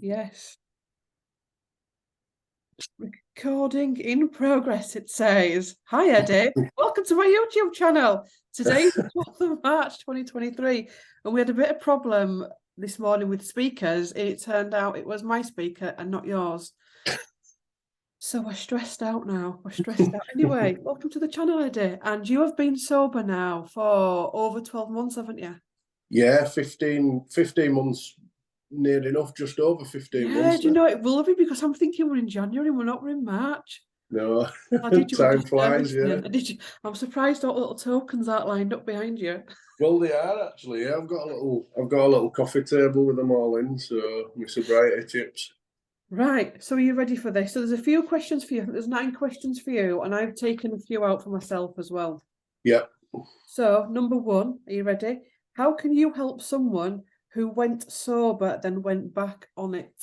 Yes. Recording in progress, it says. Hi, Eddie. Welcome to my YouTube channel. Today is the 12th of March, 2023, and we had a bit of problem this morning with speakers, and it turned out it was my speaker and not yours. So we're stressed out now. We're stressed out. Anyway, welcome to the channel, Eddie. And you have been sober now for over 12 months, haven't you? Yeah, 15 months, near enough, just over 15 months. Do you know it will be, because I'm thinking we're in January, we're not, we're in March. No, Did you time flies, yeah. Did you? I'm surprised all the little tokens aren't lined up behind you. Well, they are actually. Yeah, I've got a little coffee table with them all in. So my sobriety tips. Right. So are you ready for this? So there's a few questions for you. I think there's 9 questions for you, and I've taken a few out for myself as well. Yep. So number 1, are you ready? How can you help someone who went sober then went back on it?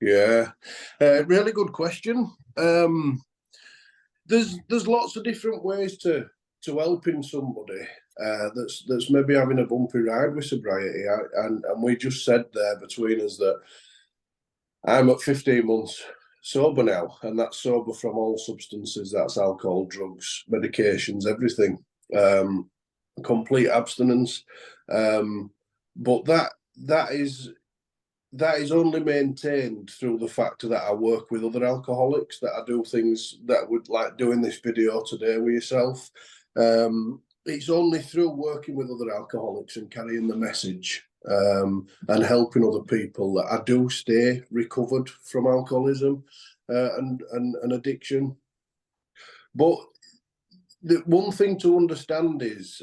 Yeah, really good question. There's lots of different ways to helping somebody that's maybe having a bumpy ride with sobriety, and we just said there between us that I'm at 15 months sober now, and that's sober from all substances. That's alcohol, drugs, medications, everything. Complete abstinence. But that is only maintained through the fact that I work with other alcoholics, that I do things that would like doing this video today with yourself. It's only through working with other alcoholics and carrying the message and helping other people that I do stay recovered from alcoholism and addiction. But the one thing to understand is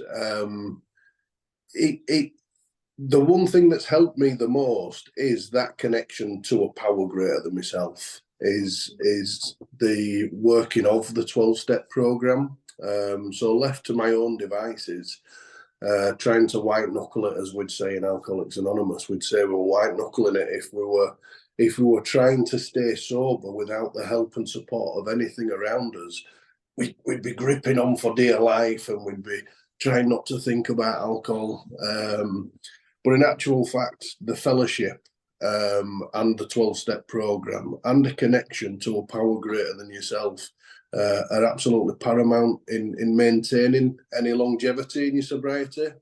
the one thing that's helped me the most is that connection to a power greater than myself, is the working of the 12-step program. So left to my own devices, trying to white knuckle it, as we'd say in Alcoholics Anonymous, we'd say we were white knuckling it if we were trying to stay sober without the help and support of anything around us. We'd be gripping on for dear life, and we'd be trying not to think about alcohol. But in actual fact, the fellowship and the 12-step program and a connection to a power greater than yourself are absolutely paramount in maintaining any longevity in your sobriety.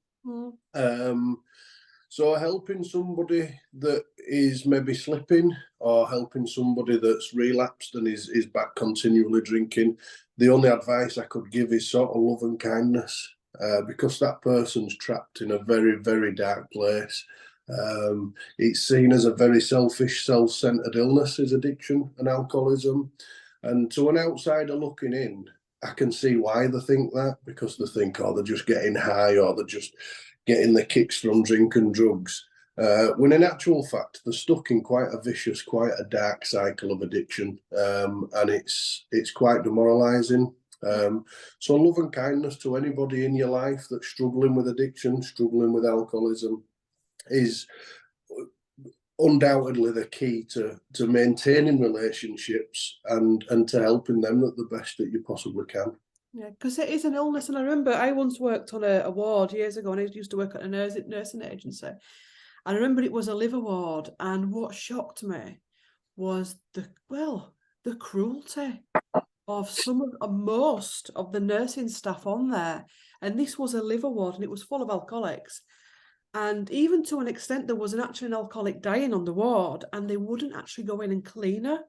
So helping somebody that is maybe slipping, or helping somebody that's relapsed and is back continually drinking, the only advice I could give is sort of love and kindness. Because that person's trapped in a very, very dark place. It's seen as a very selfish, self-centered illness, is addiction and alcoholism. And to an outsider looking in, I can see why they think that, because they think, oh, they're just getting high, or they're just getting the kicks from drink and drugs. When in actual fact, they're stuck in quite a vicious, quite a dark cycle of addiction. And it's quite demoralizing. So love and kindness to anybody in your life that's struggling with addiction, struggling with alcoholism, is undoubtedly the key to maintaining relationships and to helping them at the best that you possibly can. Yeah, because it is an illness. And I remember I once worked on a ward years ago, and I used to work at a nursing agency. And I remember it was a liver ward, and what shocked me was the cruelty of most of the nursing staff on there. And this was a liver ward, and it was full of alcoholics. And even to an extent, there was an alcoholic dying on the ward, and they wouldn't actually go in and clean her.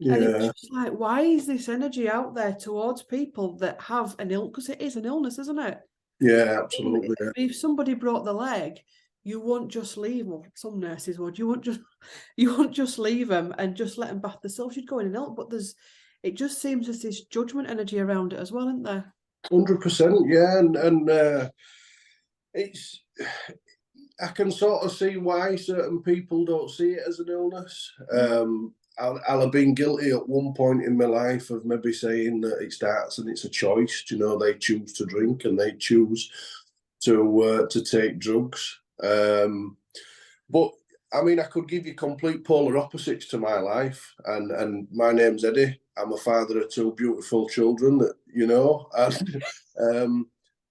Yeah. And it was just like, why is this energy out there towards people that have an illness? Because it is an illness, isn't it? Yeah, absolutely. If somebody broke the leg, you won't just leave. Well, some nurses would. You won't just leave them and just let them bath themselves. You'd go in and help, but it just seems there's this judgment energy around it as well, isn't there? 100%, yeah, and it's. I can sort of see why certain people don't see it as an illness. I'll have been guilty at one point in my life of maybe saying that it starts and it's a choice. You know, they choose to drink and they choose to take drugs. But I mean, I could give you complete polar opposites to my life. And my name's Eddie. I'm a father of 2 beautiful children that you know, and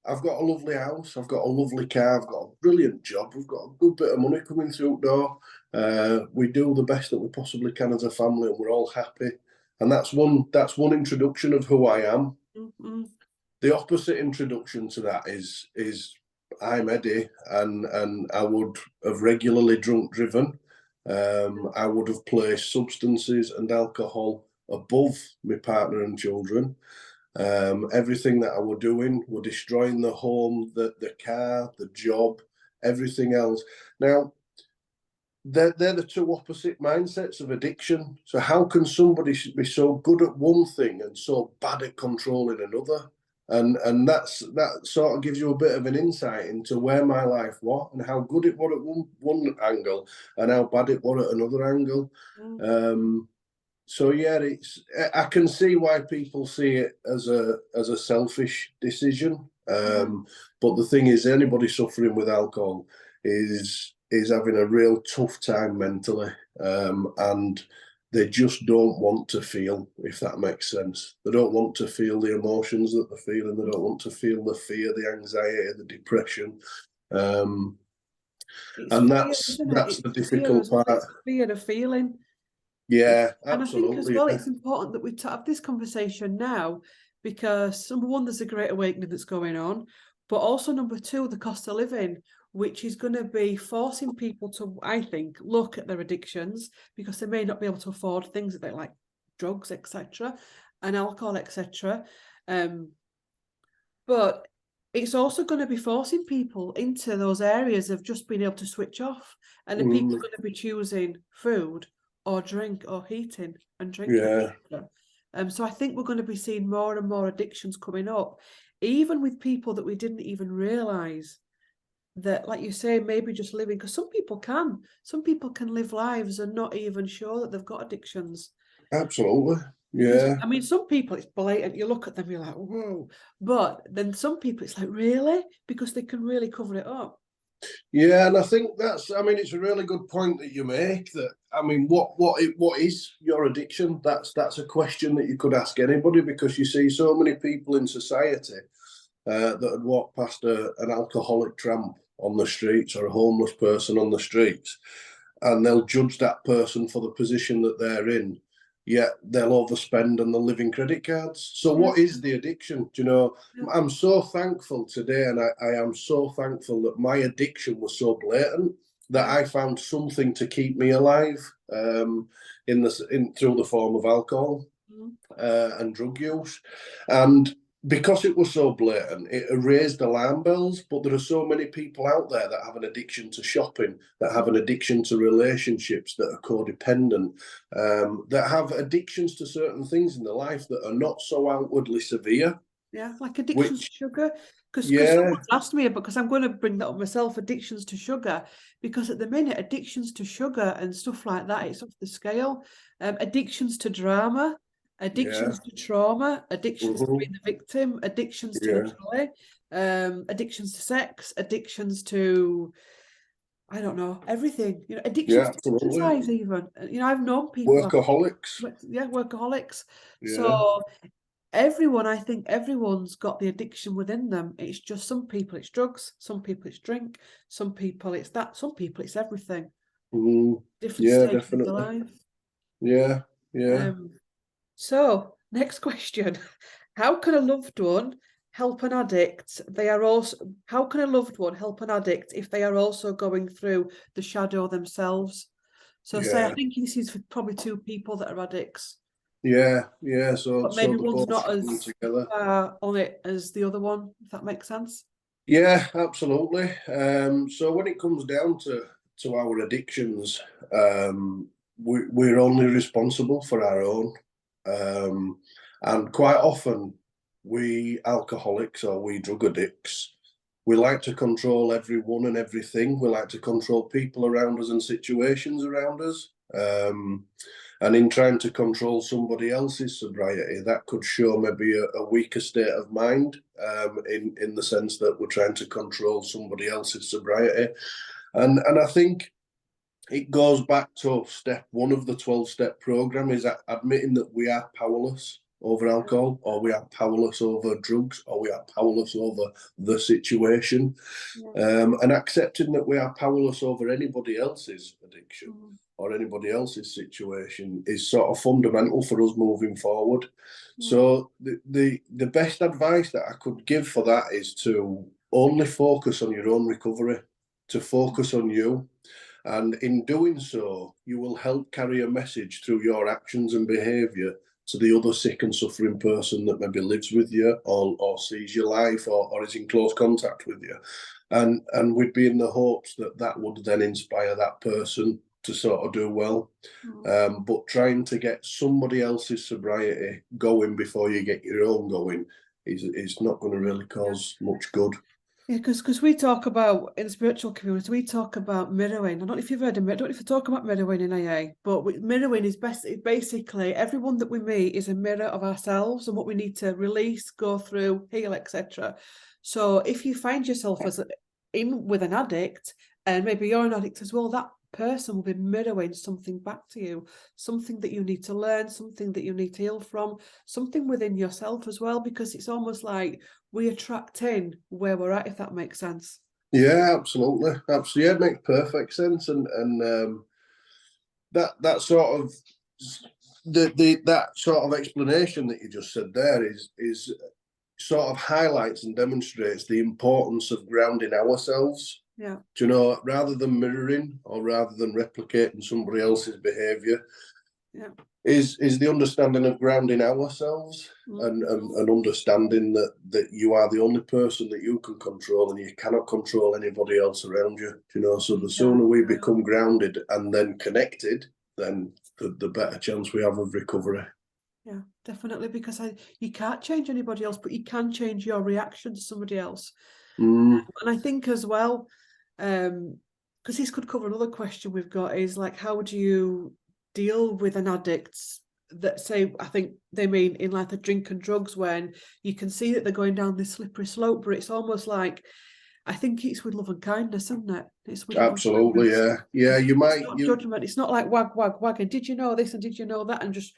I've got a lovely house. I've got a lovely car. I've got a brilliant job. I've got a good bit of money coming through the door. We do the best that we possibly can as a family, and we're all happy. And that's one introduction of who I am. Mm-hmm. The opposite introduction to that is I'm Eddie, and I would have regularly drunk driven. I would have placed substances and alcohol above my partner and children. Everything that I were doing were destroying the home, the car, the job, everything else. Now, they're the two opposite mindsets of addiction. So how can somebody be so good at one thing and so bad at controlling another? And that sort of gives you a bit of an insight into where my life was and how good it was at one angle and how bad it was at another angle. So yeah, I can see why people see it as a selfish decision. But the thing is, anybody suffering with alcohol is having a real tough time mentally, and they just don't want to feel, if that makes sense. They don't want to feel the emotions that they're feeling. They don't want to feel the fear, the anxiety, the depression. And that's the difficult part. It's fear of feeling. Yeah, and absolutely. I think as well, it's important that we have this conversation now, because number one, there's a great awakening that's going on, but also number two, the cost of living, which is going to be forcing people to, I think, look at their addictions, because they may not be able to afford things that they like, drugs, etc., and alcohol, etc. But it's also going to be forcing people into those areas of just being able to switch off, and the people are going to be choosing food or drink or heating and drinking. Yeah. So I think we're going to be seeing more and more addictions coming up, even with people that we didn't even realise that, like you say, maybe just living, because some people can live lives and not even sure that they've got addictions. Absolutely. Yeah. I mean, some people, it's blatant. You look at them, you're like, whoa. But then some people, it's like, really? Because they can really cover it up. Yeah, and I think it's a really good point that you make. That, I mean, what is your addiction? That's a question that you could ask anybody, because you see so many people in society that had walked past an alcoholic tramp on the streets or a homeless person on the streets, and they'll judge that person for the position that they're in, yet they'll overspend and they'll live in credit cards. So what is the addiction? Do you know, I'm so thankful today, and I am so thankful that my addiction was so blatant that I found something to keep me alive, through the form of alcohol and drug use. And because it was so blatant, it raised alarm bells. But there are so many people out there that have an addiction to shopping, that have an addiction to relationships, that are codependent, that have addictions to certain things in their life that are not so outwardly severe. Yeah, like addictions to sugar. Because someone's asked me, because I'm going to bring that up myself, addictions to sugar, because at the minute, addictions to sugar and stuff like that, it's off the scale. Addictions to drama, addictions to trauma, addictions to being the victim, addictions to the trolley, addictions to sex, addictions to, I don't know, everything. You know, addictions to exercise even. You know, I've known people. Workaholics. Workaholics. Yeah. So I think everyone's got the addiction within them. It's just some people it's drugs, some people it's drink, some people it's that, some people it's everything. Different stages of life. Yeah. So next question. How can a loved one help an addict? How can a loved one help an addict if they are also going through the shadow themselves? So say, I think this is for probably two people that are addicts. Yeah. So, but maybe the one's both not as together on it as the other one, if that makes sense. Yeah, absolutely. So when it comes down to our addictions, we're only responsible for our own, and quite often we alcoholics or we drug addicts, we like to control everyone and everything. We like to control people around us and situations around us. And in trying to control somebody else's sobriety, that could show maybe a weaker state of mind, in the sense that we're trying to control somebody else's sobriety. And I think it goes back to step one of the 12-step program, is admitting that we are powerless. over alcohol, or we are powerless over drugs, or we are powerless over the situation. And accepting that we are powerless over anybody else's addiction or anybody else's situation is sort of fundamental for us moving forward. So the best advice that I could give for that is to only focus on your own recovery, to focus on you. And in doing so, you will help carry a message through your actions and behaviour to the other sick and suffering person that maybe lives with you or sees your life or is in close contact with you. And we'd be in the hopes that that would then inspire that person to sort of do well. But trying to get somebody else's sobriety going before you get your own going is not going to really cause much good. Yeah, because we talk about, in the spiritual community, we talk about mirroring. I don't know if you've heard of it. I don't know if you talk about mirroring in AA, but mirroring is basically everyone that we meet is a mirror of ourselves and what we need to release, go through, heal, etc. So if you find yourself with an addict, and maybe you're an addict as well, that person will be mirroring something back to you, something that you need to learn, something that you need to heal from, something within yourself as well, because it's almost like we attract in where we're at, if that makes sense. Yeah, absolutely. Yeah, it makes perfect sense. And that sort of that sort of explanation that you just said there is sort of highlights and demonstrates the importance of grounding ourselves. Yeah. Do you know, rather than mirroring or rather than replicating somebody else's behaviour, is the understanding of grounding ourselves and understanding that you are the only person that you can control and you cannot control anybody else around you. You know, so the sooner we become grounded and then connected, then the better chance we have of recovery. Yeah, definitely, because you can't change anybody else, but you can change your reaction to somebody else. And I think as well, because this could cover another question we've got, is like, how do you deal with an addict that, say, I think they mean in like the drink and drugs, when you can see that they're going down this slippery slope, but it's almost like, I think it's with love and kindness, isn't it? It's with absolutely, yeah. You might judgment. It's not like wag, and did you know this and did you know that, and just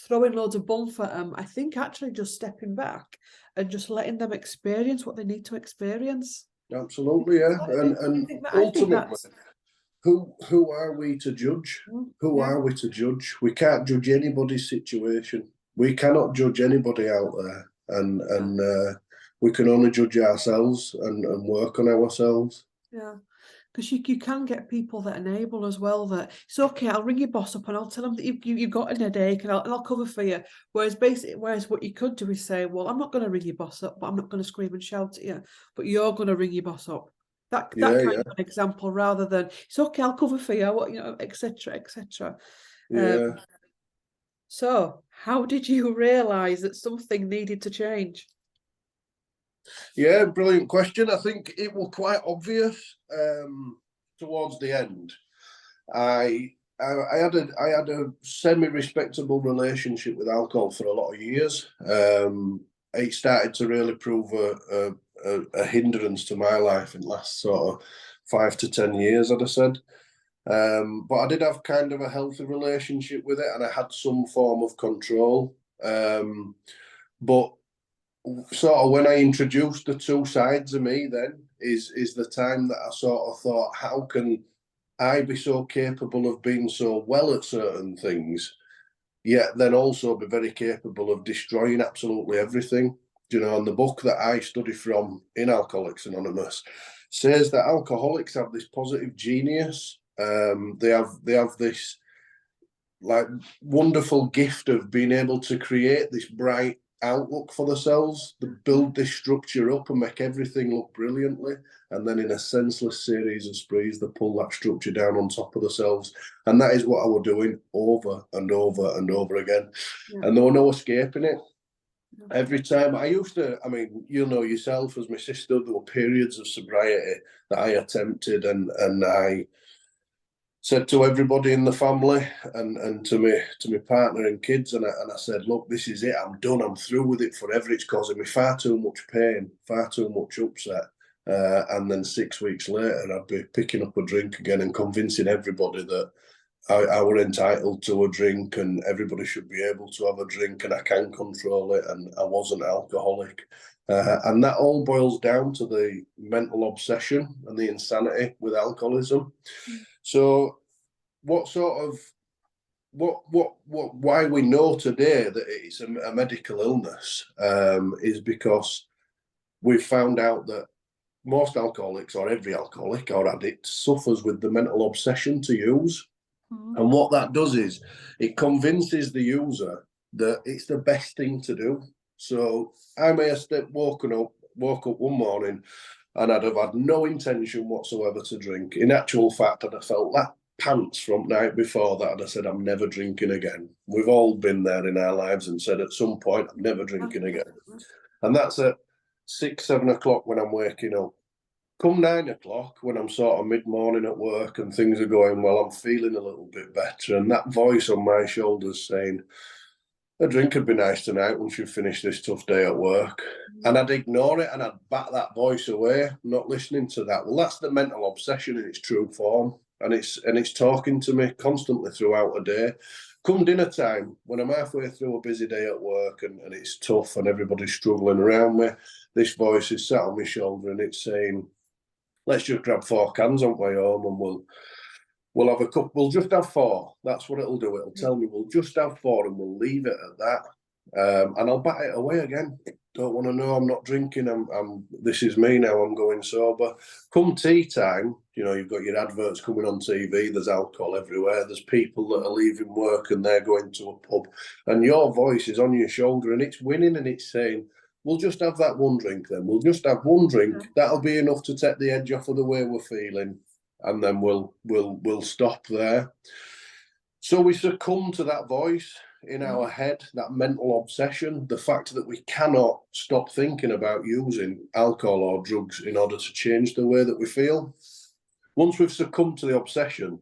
throwing loads of bump at them. I think actually just stepping back and just letting them experience what they need to experience. Absolutely, yeah. And ultimately, who are we to judge? Who are we to judge? We can't judge anybody's situation. We cannot judge anybody out there, and we can only judge ourselves and work on ourselves. Yeah, because you can get people that enable as well. That it's okay, I'll ring your boss up and I'll tell them that you got an headache and I'll cover for you. Whereas what you could do is say, well, I'm not going to ring your boss up, but I'm not going to scream and shout at you, but you're going to ring your boss up. That kind of an example, rather than it's okay, I'll cover for you, etc. Yeah. So how did you realise that something needed to change? Yeah, brilliant question. I think it was quite obvious towards the end. I had a semi-respectable relationship with alcohol for a lot of years. It started to really prove a hindrance to my life in the last sort of 5 to 10 years, I'd have said. But I did have kind of a healthy relationship with it, and I had some form of control. But sort of when I introduced the two sides of me, then is the time that I sort of thought, how can I be so capable of being so well at certain things, yet then also be very capable of destroying absolutely everything? You know, and the book that I study from in Alcoholics Anonymous says that alcoholics have this positive genius. They have this like wonderful gift of being able to create this bright outlook for themselves, to build this structure up and make everything look brilliantly, and then in a senseless series of sprees they pull that structure down on top of themselves. And that is what I was doing over and over and over again. And there was no escaping it. Every time I used to, I mean, you know yourself as my sister, there were periods of sobriety that I attempted, and I said to everybody in the family and to my partner and kids, and I said, look, this is it. I'm done. I'm through with it forever. It's causing me far too much pain, far too much upset. And then 6 weeks later, I'd be picking up a drink again and convincing everybody that I were entitled to a drink and everybody should be able to have a drink and I can control it, and I wasn't alcoholic. And that all boils down to the mental obsession and the insanity with alcoholism. So why we know today that it's a medical illness is because we've found out that most alcoholics, or every alcoholic or addict, suffers with the mental obsession to use. And what that does is it convinces the user that it's the best thing to do. So I may have woke up one morning and I'd have had no intention whatsoever to drink. In actual fact, I'd have felt that pants from night before that, I'd have said, I'm never drinking again. We've all been there in our lives and said at some point, I'm never drinking again. And that's at 6, 7 o'clock when I'm waking up. Come 9 o'clock, when I'm sort of mid-morning at work and things are going well, I'm feeling a little bit better. And that voice on my shoulders saying, a drink would be nice tonight once you've finished this tough day at work. And I'd ignore it and I'd bat that voice away, not listening to that. Well, that's the mental obsession in its true form. And it's talking to me constantly throughout a day. Come dinner time, when I'm halfway through a busy day at work and it's tough and everybody's struggling around me, this voice is sat on my shoulder and it's saying, let's just grab 4 cans on the way home and we'll have a cup. We'll just have 4. That's what it'll do. It'll tell me we'll just have 4 and we'll leave it at that. And I'll bat it away again. Don't want to know. I'm not drinking. This is me now. I'm going sober. Come tea time, you've got your adverts coming on TV. There's alcohol everywhere. There's people that are leaving work and they're going to a pub. And your voice is on your shoulder and it's winning and it's saying, we'll just have that one drink then. We'll just have one drink. That'll be enough to take the edge off of the way we're feeling. And then we'll stop there. So we succumb to that voice in our head, that mental obsession, the fact that we cannot stop thinking about using alcohol or drugs in order to change the way that we feel. Once we've succumbed to the obsession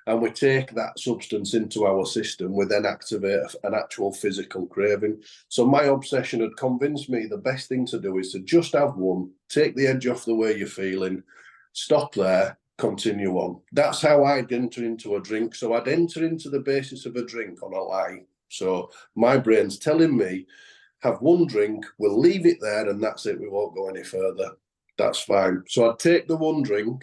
and we take that substance into our system, we then activate an actual physical craving. So my obsession had convinced me the best thing to do is to just have one, take the edge off the way you're feeling, stop there, continue on. That's how I'd enter into a drink. So I'd enter into the basis of a drink on a lie. So my brain's telling me, have one drink, we'll leave it there and that's it, we won't go any further. That's fine. So I'd take the one drink,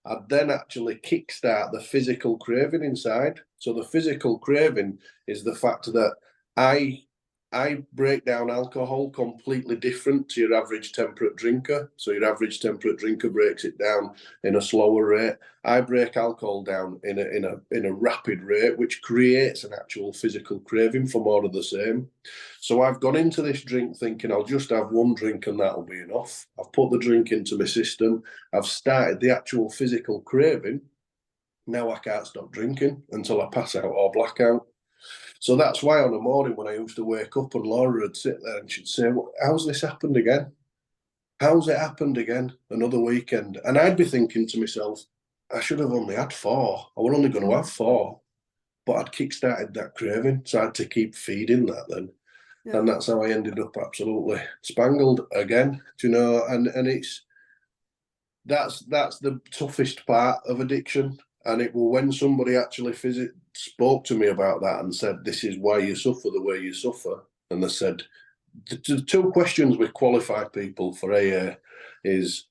I'd then actually kickstart the physical craving inside. So the physical craving is the fact that I break down alcohol completely different to your average temperate drinker. So your average temperate drinker breaks it down in a slower rate. I break alcohol down in a rapid rate, which creates an actual physical craving for more of the same. So I've gone into this drink thinking I'll just have one drink and that'll be enough. I've put the drink into my system. I've started the actual physical craving. Now I can't stop drinking until I pass out or black out. So that's why on a morning when I used to wake up and Laura would sit there and she'd say, how's this happened again? How's it happened again? Another weekend. And I'd be thinking to myself, I should have only had 4. I was only going to have 4. But I'd kick-started that craving. So I had to keep feeding that then. Yeah. And that's how I ended up absolutely spangled again. And that's the toughest part of addiction. And it will, when somebody actually spoke to me about that and said, this is why you suffer the way you suffer. And they said, the 2 questions we qualify people for AA is,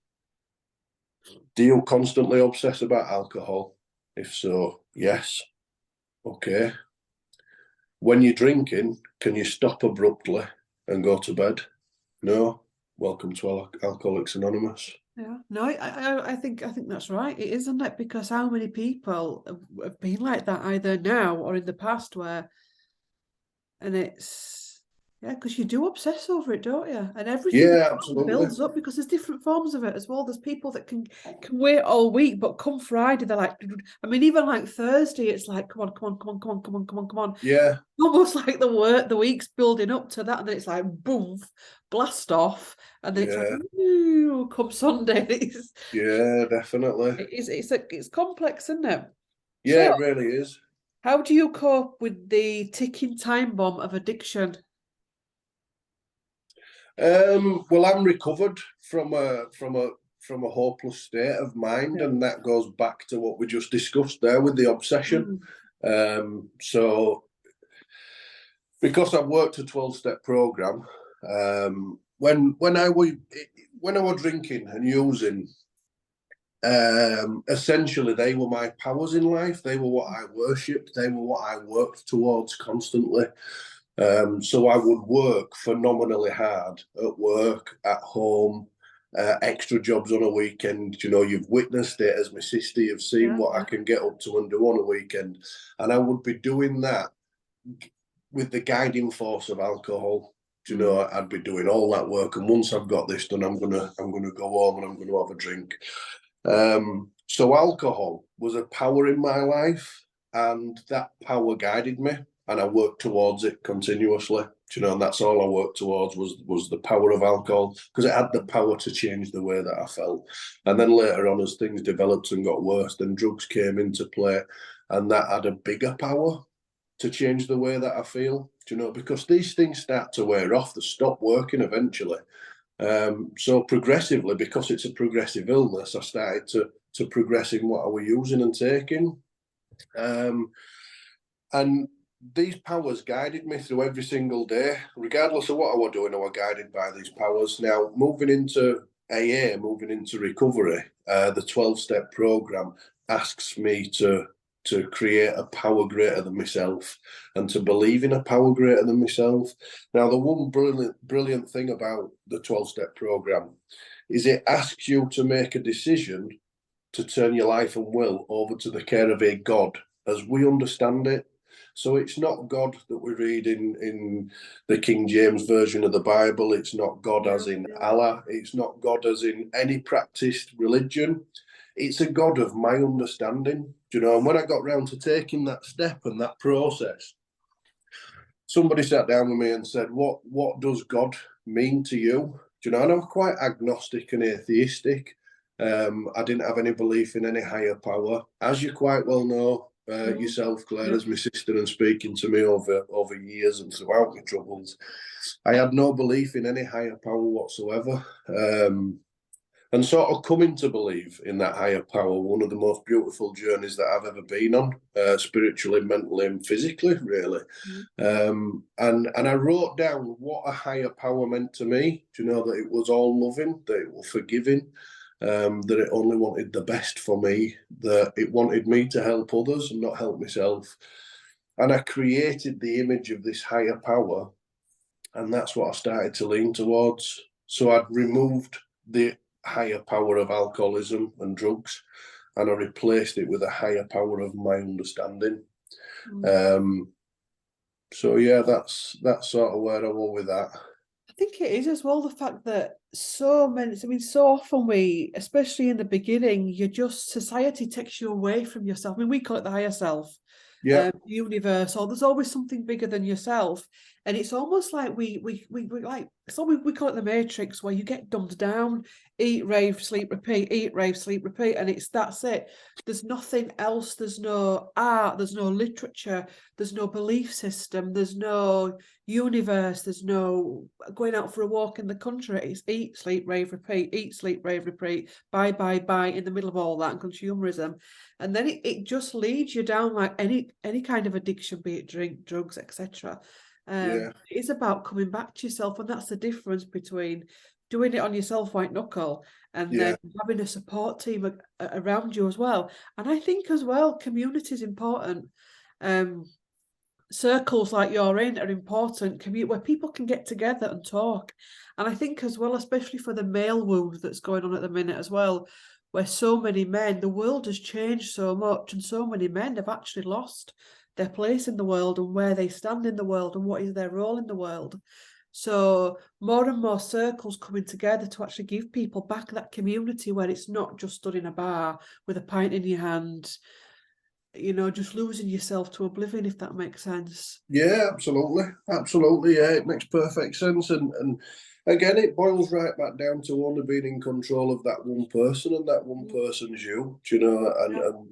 do you constantly obsess about alcohol? If so, yes. Okay. When you're drinking, can you stop abruptly and go to bed? No. Welcome to Alcoholics Anonymous. Yeah, no, I think that's right. It is, isn't it? Because how many people have been like that either now or in the past and it's, because you do obsess over it, don't you? And everything builds up because there's different forms of it as well. There's people that can wait all week, but come Friday, they're like, I mean, even like Thursday, it's like, come on. Yeah. Almost like the week's building up to that, and then it's like, boom, blast off, and then it's like, ooh, come Sunday. Yeah, definitely. It's complex, isn't it? Yeah, so, it really is. How do you cope with the ticking time bomb of addiction? Well, I'm recovered from a hopeless state of mind, and that goes back to what we just discussed there with the obsession. So because I worked a 12-step program, when I was drinking and using, essentially they were my powers in life. They were what I worshipped. They were what I worked towards constantly. So I would work phenomenally hard at work, at home, extra jobs on a weekend. You know, you've witnessed it as my sister. You've seen what I can get up to and do on a weekend, and I would be doing that with the guiding force of alcohol. You know, I'd be doing all that work, and once I've got this done, I'm gonna go home and I'm gonna have a drink. So alcohol was a power in my life, and that power guided me, and I worked towards it continuously. You know, and that's all I worked towards was the power of alcohol, because it had the power to change the way that I felt. And then later on, as things developed and got worse, then drugs came into play, and that had a bigger power to change the way that I feel. You know, because these things start to wear off, they stop working eventually. So progressively, because it's a progressive illness, I started to progress in what I was using and taking. And these powers guided me through every single day, regardless of what I was doing. I was guided by these powers. Now, moving into AA, moving into recovery, the 12-step program asks me to create a power greater than myself and to believe in a power greater than myself. Now, the one brilliant thing about the 12-step program is it asks you to make a decision to turn your life and will over to the care of a God as we understand it. So it's not God that we read in the King James version of the Bible. It's not God as in Allah. It's not God as in any practiced religion. It's a God of my understanding, you know. And when I got round to taking that step and that process, somebody sat down with me and said, what does God mean to you? Do you know, and I'm quite agnostic and atheistic. I didn't have any belief in any higher power. As you quite well know, yourself, Claire, as my sister, and speaking to me over years and throughout my troubles, I had no belief in any higher power whatsoever. And sort of coming to believe in that higher power, one of the most beautiful journeys that I've ever been on, spiritually, mentally, and physically, really. And I wrote down what a higher power meant to me. Do you know that it was all loving, that it was forgiving, that it only wanted the best for me, that it wanted me to help others and not help myself. And I created the image of this higher power, and that's what I started to lean towards. So I'd removed the higher power of alcoholism and drugs, and I replaced it with a higher power of my understanding. So yeah, that's sort of where I was with that. I think it is as well the fact that so often we, especially in the beginning, society takes you away from yourself. I mean, we call it the higher self, universe, or there's always something bigger than yourself. And it's almost like we call it the Matrix, where you get dumbed down, eat, rave, sleep, repeat, eat, rave, sleep, repeat, and that's it. There's nothing else. There's no art. There's no literature. There's no belief system. There's no universe. There's no going out for a walk in the country. It's eat, sleep, rave, repeat, eat, sleep, rave, repeat, buy, in the middle of all that, and consumerism. And then it just leads you down like any kind of addiction, be it drink, drugs, etc. It is about coming back to yourself, and that's the difference between doing it on yourself, white knuckle, and then having a support team around you as well. And I think as well, community is important. Circles like you're in are important, where people can get together and talk. And I think as well, especially for the male wound that's going on at the minute as well, where so many men, the world has changed so much, and so many men have actually lost their place in the world and where they stand in the world and what is their role in the world. So more and more circles coming together to actually give people back that community, where it's not just stood in a bar with a pint in your hand, you know, just losing yourself to oblivion, if that makes sense. Yeah, absolutely. Yeah, it makes perfect sense. And again, it boils right back down to only being in control of that one person, and that one person's you, you know,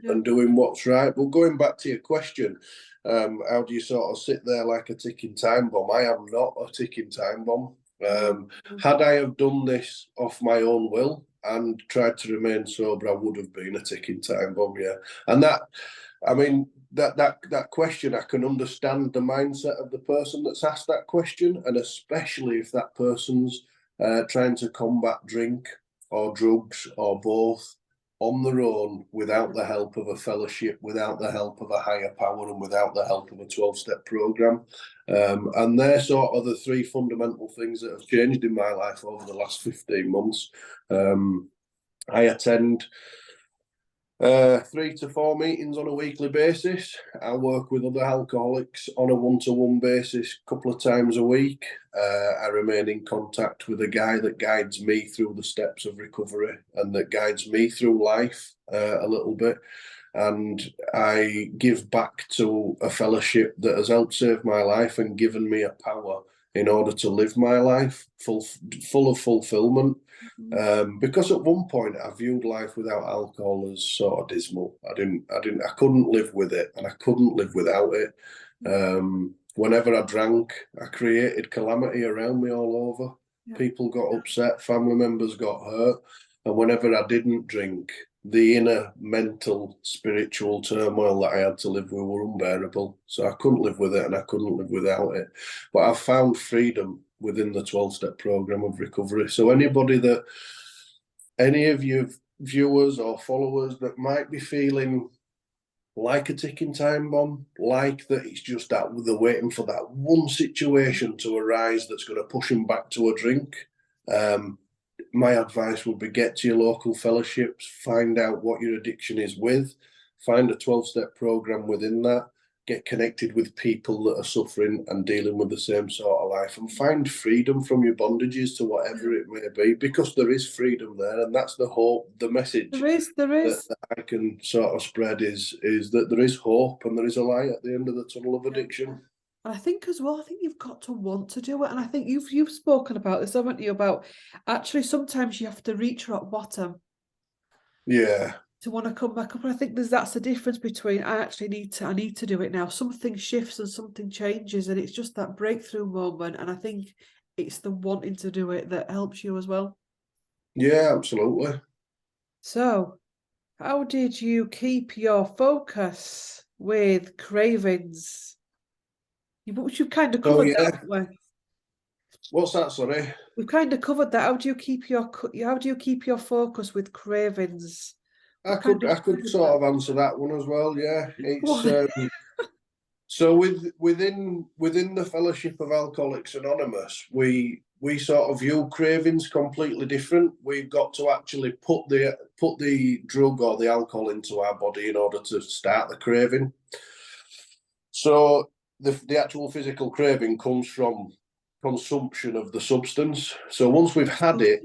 and doing what's right. But going back to your question, how do you sort of sit there like a ticking time bomb? I am not a ticking time bomb. Had I have done this off my own will and tried to remain sober, I would have been a ticking time bomb, yeah. And that, I mean, that question, I can understand the mindset of the person that's asked that question, and especially if that person's trying to combat drink or drugs or both on their own, without the help of a fellowship, without the help of a higher power, and without the help of a 12-step program. And they're sort of the three fundamental things that have changed in my life over the last 15 months. I attend 3 to 4 meetings on a weekly basis. I work with other alcoholics on a one-to-one basis a couple of times a week. I remain in contact with a guy that guides me through the steps of recovery and that guides me through life a little bit. And I give back to a fellowship that has helped save my life and given me a power in order to live my life full of fulfillment. Because at one point I viewed life without alcohol as sort of dismal. I couldn't live with it, and I couldn't live without it. Whenever I drank, I created calamity around me all over. Yeah. People got upset, family members got hurt, and whenever I didn't drink, the inner mental, spiritual turmoil that I had to live with were unbearable. So I couldn't live with it, and I couldn't live without it. But I found freedom within the 12-step program of recovery. So any of you viewers or followers that might be feeling like a ticking time bomb, like that it's just that they're waiting for that one situation to arise that's going to push them back to a drink, my advice would be get to your local fellowships, find out what your addiction is with, find a 12-step program within that, get connected with people that are suffering and dealing with the same sort of life, and find freedom from your bondages to whatever it may be, because there is freedom there. And that's the hope, the message there is that I can sort of spread is that there is hope and there is a light at the end of the tunnel of addiction. And I think as well, I think you've got to want to do it. And I think you've spoken about this, haven't you, about actually sometimes you have to reach rock bottom. Yeah. To want to come back up. And I think that's the difference between I need to do it now. Something shifts and something changes, and it's just that breakthrough moment. And I think it's the wanting to do it that helps you as well. Yeah, absolutely. So how did you keep your focus with cravings? You kind of covered that way. What's that, sorry? We've kind of covered that. How do you keep your focus with cravings? I could sort of answer that one as well. Yeah, it's so within the Fellowship of Alcoholics Anonymous, we sort of view cravings completely different. We've got to actually put the drug or the alcohol into our body in order to start the craving. So the actual physical craving comes from consumption of the substance. So once we've had it,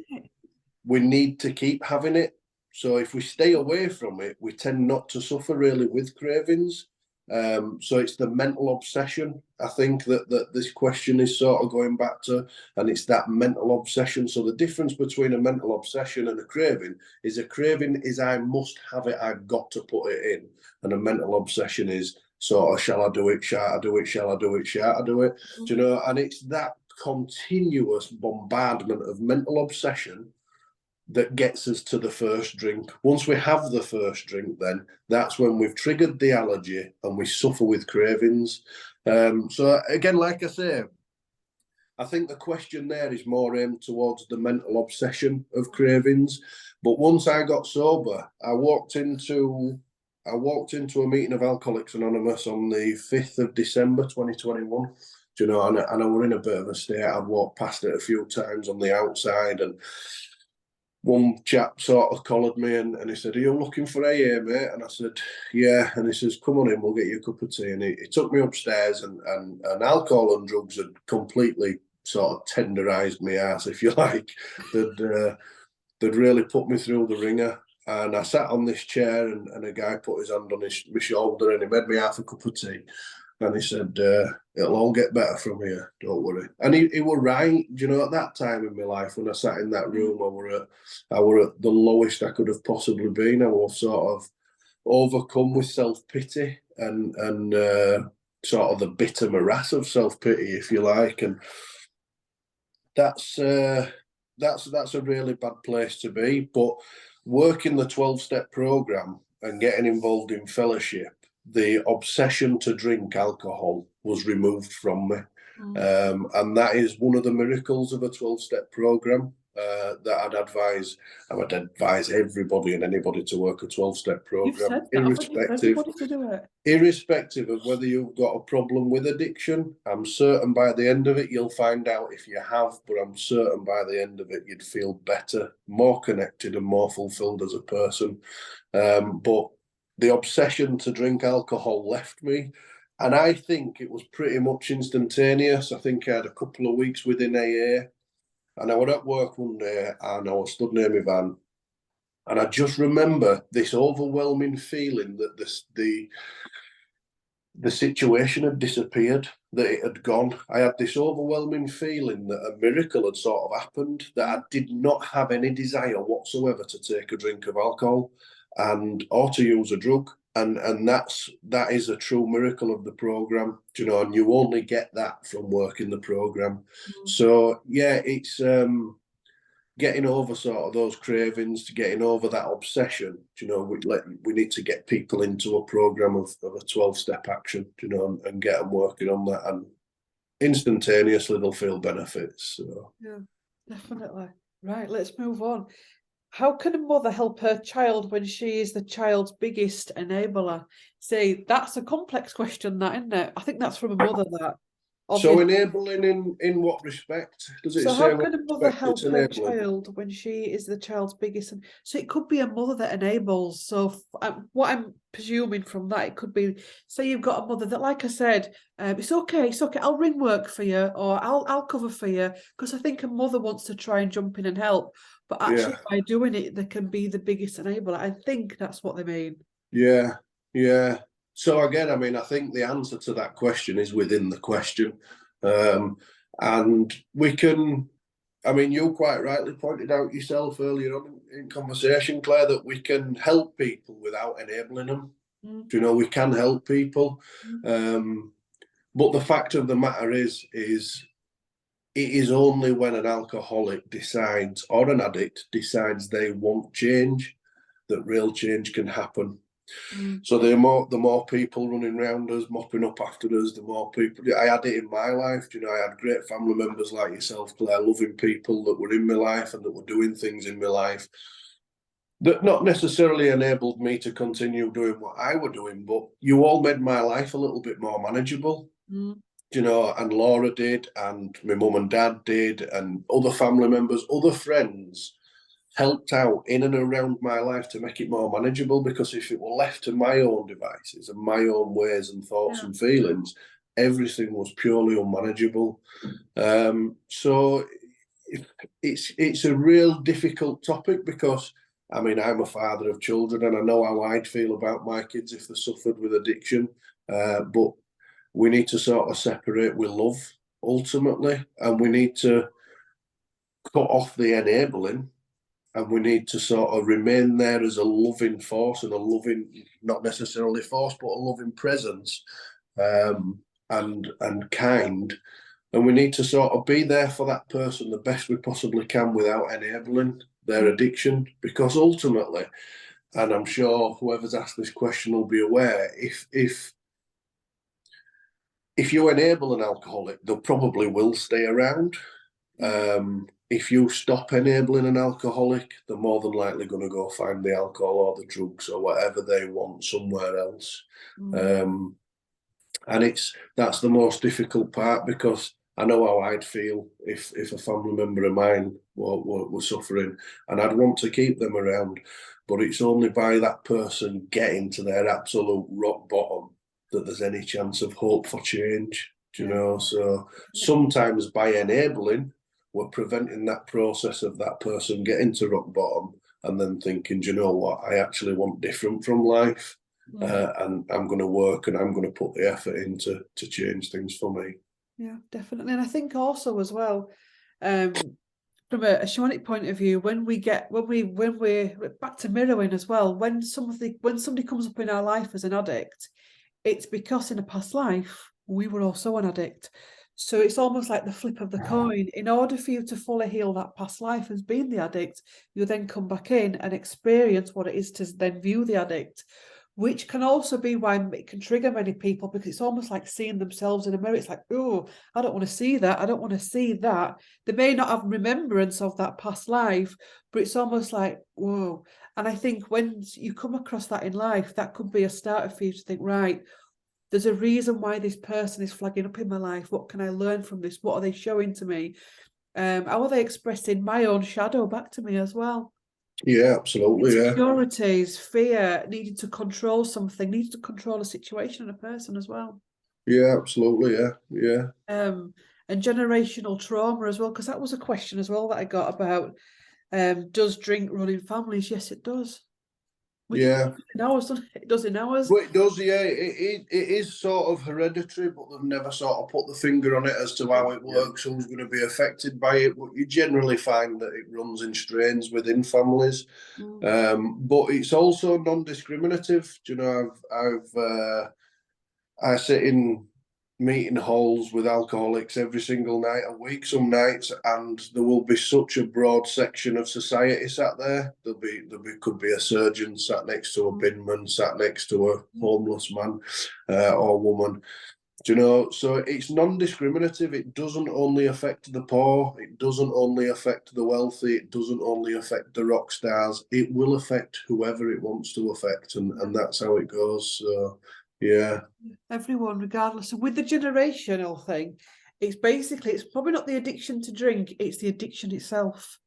we need to keep having it. So if we stay away from it, we tend not to suffer really with cravings. So it's the mental obsession, I think, that this question is sort of going back to, and it's that mental obsession. So the difference between a mental obsession and a craving is I must have it, I've got to put it in. And a mental obsession is sort of, shall I do it, shall I do it, shall I do it, shall I do it? Do you know? And it's that continuous bombardment of mental obsession that gets us to the first drink. Once we have the first drink, then that's when we've triggered the allergy and we suffer with cravings. So again, like I say, I think the question there is more aimed towards the mental obsession of cravings. But once I got sober, I walked into a meeting of Alcoholics Anonymous on the 5th of December 2021. You know, and I were in a bit of a state. I'd walked past it a few times on the outside, and one chap sort of collared me and he said, "Are you looking for AA, mate?" And I said, "Yeah." And he says, "Come on in, we'll get you a cup of tea." And he took me upstairs, and alcohol and drugs had completely sort of tenderised my ass, if you like. They'd really put me through the ringer. And I sat on this chair, and a guy put his hand on my shoulder, and he made me half a cup of tea. And he said, "It'll all get better from here, don't worry." And he were right. You know, at that time in my life, when I sat in that room, I were at the lowest I could have possibly been. I was sort of overcome with self-pity and sort of the bitter morass of self-pity, if you like. And that's a really bad place to be. But working the 12-step program and getting involved in fellowship the obsession to drink alcohol was removed from me. And that is one of the miracles of a 12-step program that I'd advise. I would advise everybody and anybody to work a 12-step You've program, said that, haven't you, for everybody to do it. irrespective of whether you've got a problem with addiction. I'm certain by the end of it, you'll find out if you have, but I'm certain by the end of it, you'd feel better, more connected and more fulfilled as a person. But the obsession to drink alcohol left me. And I think it was pretty much instantaneous. I think I had a couple of weeks within AA, and I was at work one day and I was stood near my van. And I just remember this overwhelming feeling that the situation had disappeared, that it had gone. I had this overwhelming feeling that a miracle had sort of happened, that I did not have any desire whatsoever to take a drink of alcohol or to use a drug. And that is a true miracle of the program, you know, and you only get that from working the program. So yeah, it's getting over sort of those cravings, to getting over that obsession. You know, we need to get people into a program of a 12-step action, you know, and get them working on that, and instantaneously they'll feel benefits. So yeah, definitely. Right, let's move on. How can a mother help her child when she is the child's biggest enabler? See, that's a complex question, that, isn't it? I think that's from a mother, that. So Obviously. enabling in what respect? Does it So say how what can a mother respect it's help her enabling? child when she is the child's biggest? So it could be a mother that enables. So what I'm presuming from that, it could be, say you've got a mother that, like I said, it's okay, I'll ring work for you, or I'll cover for you, because I think a mother wants to try and jump in and help, but actually Yeah, by doing it, they can be the biggest enabler. I think that's what they mean. yeah. So again, I mean, I think the answer to that question is within the question. And we can, I mean, you quite rightly pointed out yourself earlier on in conversation, Claire, that we can help people without enabling them. You know, we can help people. But the fact of the matter is it is only when an alcoholic decides, or an addict decides, they want change, that real change can happen. So the more people running around us, mopping up after us, the more people. I had it in my life. You know, I had great family members like yourself, Claire, loving people that were in my life and that were doing things in my life that not necessarily enabled me to continue doing what I were doing, but you all made my life a little bit more manageable. You know, and Laura did, and my mum and dad did, and other family members, other friends helped out in and around my life to make it more manageable, because if it were left to my own devices and my own ways and thoughts and feelings, everything was purely unmanageable. So it's a real difficult topic, because I mean, I'm a father of children and I know how I'd feel about my kids if they suffered with addiction, but we need to sort of separate with love ultimately, and we need to cut off the enabling, and we need to sort of remain there as a loving force and a loving, not necessarily force, but a loving presence, and kind. And we need to sort of be there for that person the best we possibly can without enabling their addiction, because ultimately, and I'm sure whoever's asked this question will be aware, if you enable an alcoholic, they probably will stay around. If you stop enabling an alcoholic, they're more than likely going to go find the alcohol or the drugs or whatever they want somewhere else. And that's the most difficult part, because I know how I'd feel if a family member of mine were suffering, and I'd want to keep them around, but it's only by that person getting to their absolute rock bottom that there's any chance of hope for change, you know? So sometimes by enabling, we're preventing that process of that person getting to rock bottom and then thinking, do you know what, I actually want different from life, and I'm going to work and I'm going to put the effort in to change things for me. Yeah, definitely. And I think also as well, from a shamanic point of view, when we're back to mirroring as well, when somebody comes up in our life as an addict, it's because in a past life we were also an addict. So it's almost like the flip of the coin. In order for you to fully heal that past life as being the addict, you then come back in and experience what it is to then view the addict. which can also be why it can trigger many people, because it's almost like seeing themselves in a mirror. It's like, oh, I don't want to see that. I don't want to see that. They may not have remembrance of that past life, but it's almost like, whoa. And I think when you come across that in life, that could be a starter for you to think, right, there's a reason why this person is flagging up in my life. What can I learn from this? What are they showing to me? How are they expressing my own shadow back to me as well? Yeah, absolutely. Yeah. Insecurities, fear, needing to control something, needing to control a situation and a person as well. Yeah, absolutely. Yeah. Yeah. And generational trauma as well, because that was a question as well that I got about, does drink run in families? Yes, it does. Which Yeah. in ours, it does in ours. Well, it does, yeah. It is sort of hereditary, but they've never sort of put the finger on it as to how it works, who's going to be affected by it. But you generally find that it runs in strains within families. But it's also non-discriminative. Do you know, I sit in meeting halls with alcoholics every single night a week, some nights, and there will be such a broad section of society sat there. Could be a surgeon sat next to a binman, sat next to a homeless man or woman. Do you know? So it's non-discriminative. It doesn't only affect the poor. It doesn't only affect the wealthy. It doesn't only affect the rock stars. It will affect whoever it wants to affect, and that's how it goes. So yeah. Everyone, regardless. So with the generational thing, it's probably not the addiction to drink, it's the addiction itself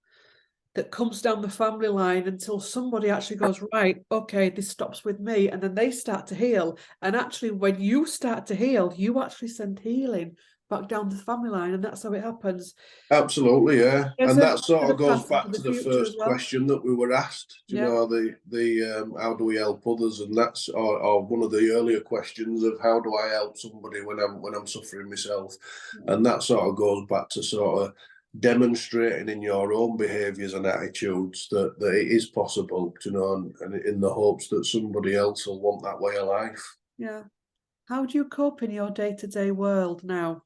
that comes down the family line until somebody actually goes, right, okay, this stops with me. And then they start to heal. And actually, when you start to heal, you actually send healing back down the family line. And that's how it happens. Absolutely, yeah, There's and that a sort of goes past back for the to the future as first well. question that we were asked. Do you know the how do we help others, and that's or one of the earlier questions of how do I help somebody when I'm suffering myself, and that sort of goes back to sort of demonstrating in your own behaviours and attitudes that it is possible, you know, and in the hopes that somebody else will want that way of life. Yeah. How do you cope in your day-to-day world now?